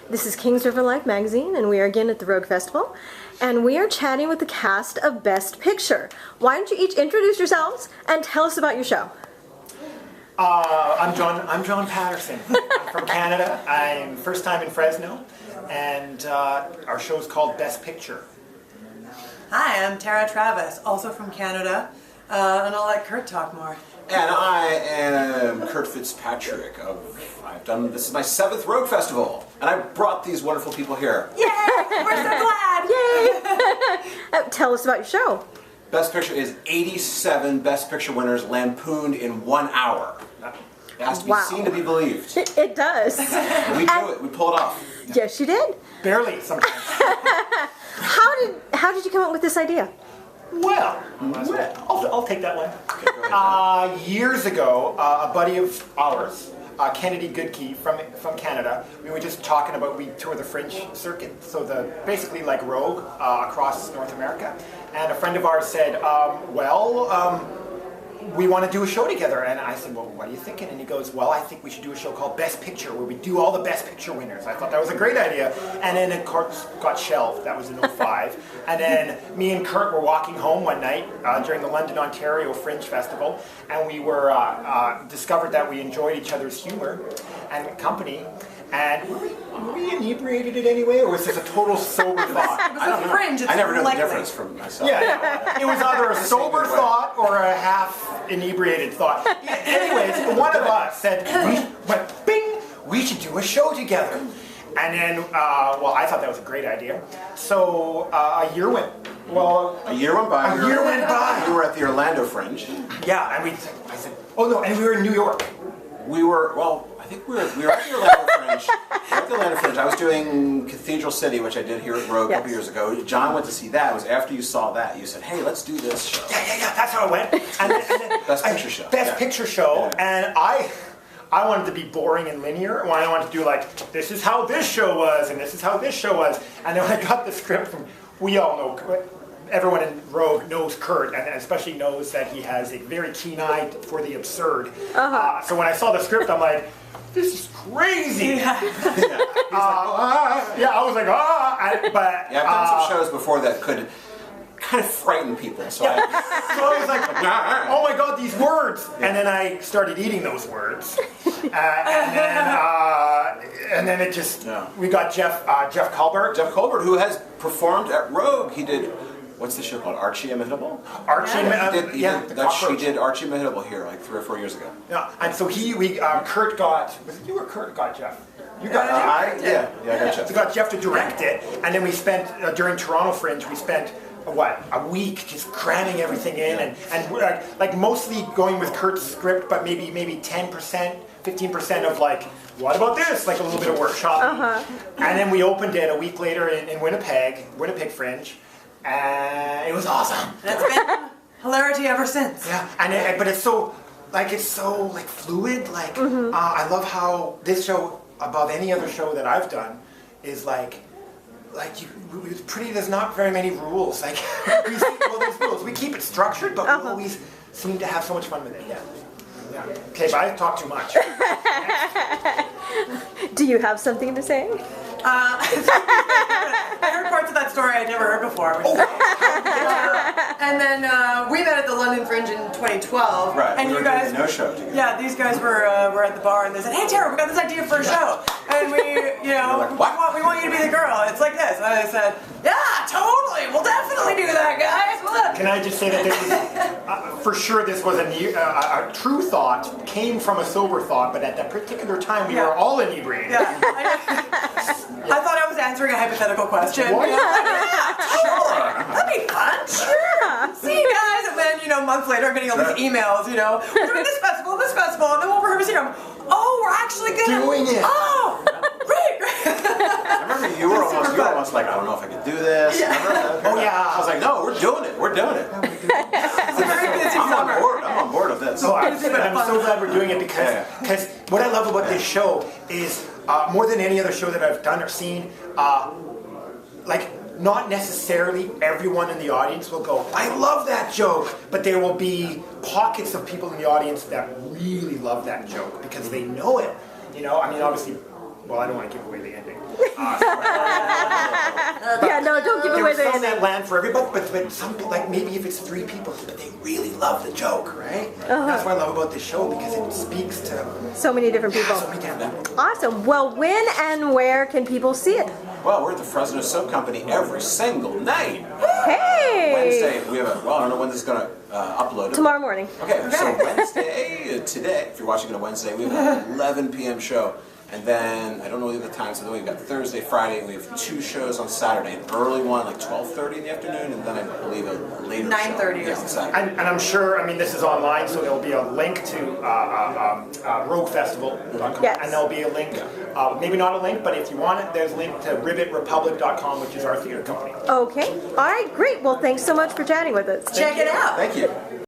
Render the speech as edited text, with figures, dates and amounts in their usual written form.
This is Kings River Live magazine, and we are again at the Rogue Festival, and we are chatting with the cast of Best Picture. Why don't you each introduce yourselves and tell us about your show? I'm John Patterson. I'm from Canada. I'm first time in Fresno, and our show is called Best Picture. Hi, I'm Tara Travis, also from Canada, and I'll let Kurt talk more. And I am Kurt Fitzpatrick. This is my 7th Rogue Festival, and I brought these wonderful people here. Yay! We're so glad! Yay! Tell us about your show. Best Picture is 87 Best Picture winners lampooned in 1 hour. It has to be seen to be believed. It does. And we do it. We pull it off. Yes, you did. Barely, sometimes. How did you come up with this idea? Well, I'll take that one. Okay, go ahead, years ago, a buddy of ours, Kennedy Goodkey from Canada, we were just talking about, we tour the Fringe circuit, so basically like Rogue across North America, and a friend of ours said, we want to do a show together. And I said, well, what are you thinking? And he goes, well, I think we should do a show called Best Picture, where we do all the Best Picture winners. I thought that was a great idea. And then it got shelved. That was in 2005. And then me and Kurt were walking home one night during the London, Ontario Fringe Festival, and we were discovered that we enjoyed each other's humor and company. And were we inebriated in any way, or was this a total sober thought? It was a Fringe. It's I never know the likely. difference from myself. Yeah, it was either a sober thought or a half inebriated thought. Anyways, one of us said, we should do a show together. And then, I thought that was a great idea. So a year went by. A year went by. We were at the Orlando Fringe. Yeah, and I said, oh no, and we were in New York. I think we were at the Orlando Fringe. We were at the Orlando Fringe. I was doing Cathedral City, which I did here at Rogue a couple years ago. John went to see that. It was after you saw that. You said, hey, let's do this show. Yeah, that's how it went. And then Best Picture show. Best Picture show, and I wanted to be boring and linear. I wanted to do like, this is how this show was, and this is how this show was. And then when I got the script from, we all know, everyone in Rogue knows Kurt, and especially knows that he has a very keen eye for the absurd. So when I saw the script, I'm like, this is crazy. Yeah. I was like, I've done some shows before that could kind of frighten people. So I was like, oh my God, these words. Yeah. And then I started eating those words. And then it just, we got Jeff Colbert. Jeff Colbert, who has performed at Rogue. He did, what's the show called? Archie Imitable? He did Archie Imitable here like 3 or 4 years ago. Yeah, and so Kurt got, was it you or Kurt got Jeff? You got I got Jeff. So got Jeff to direct it, and then we spent, during Toronto Fringe, we spent, a week just cramming everything in, and like mostly going with Kurt's script, but maybe 10%, 15% of like, what about this? Like a little bit of workshop. And then we opened it a week later in Winnipeg Fringe, and it was awesome. That's been hilarity ever since. Yeah, but it's so fluid. Like I love how this show, above any other show that I've done, is it's pretty. There's not very many rules. Like there's rules. We keep it structured, but we always seem to have so much fun with it. Yeah. Okay, but I talk too much. Do you have something to say? I heard parts of that story I'd never heard before. And then we met at the London Fringe in 2012. Right. And we you guys, doing no show together. Yeah, these guys were at the bar and they said, "Hey Tara, we got this idea for a show." And we we want you to be the girl. It's like this. And I said, "Yeah, totally. We'll definitely do that, guys." Look. Can I just say that this was, for sure, this was a true thought, came from a sober thought, but at that particular time we were all inebriated. Yeah. I thought I was answering a hypothetical question. What? Totally. That'd be fun. Sure. See you guys. And then, months later, I'm getting all these emails, we're doing this festival, and then we'll rehearse here. Oh, we're actually doing it. Oh, great. I remember you were almost like, I don't know if I could do this. Yeah. I was like, no, we're doing it. It's a very busy summer. I'm on board with this. So I'm so glad we're doing it because what I love about this show is more than any other show that I've done or seen, not necessarily everyone in the audience will go, I love that joke, but there will be pockets of people in the audience that really love that joke because they know it. Obviously well, I don't want to give away the ending. Yeah, no, don't give There away was the some ending. that land for everybody, but some people, like maybe if it's 3 people, but they really love the joke, right? That's what I love about this show, because it speaks to So many different people. so many different people. Awesome. Well, when and where can people see it? Well, we're at the Fresno Soap Company every single night. Hey! Wednesday, we have I don't know when this is going to upload it. Tomorrow morning. Okay, so Wednesday, today, if you're watching it on Wednesday, we have an 11 p.m. show. And then, I don't know the time, so then we've got Thursday, Friday, and we have 2 shows on Saturday. An early one, like 12:30 in the afternoon, and then I believe a later 9:30 show. or Yeah, on Saturday. And I'm sure, I mean, this is online, so there'll be a link to roguefestival.com. Yes. And there'll be a link, maybe not a link, but if you want it, there's a link to ribbitrepublic.com, which is our theater company. Okay. All right, great. Well, thanks so much for chatting with us. Check it out. Thank you.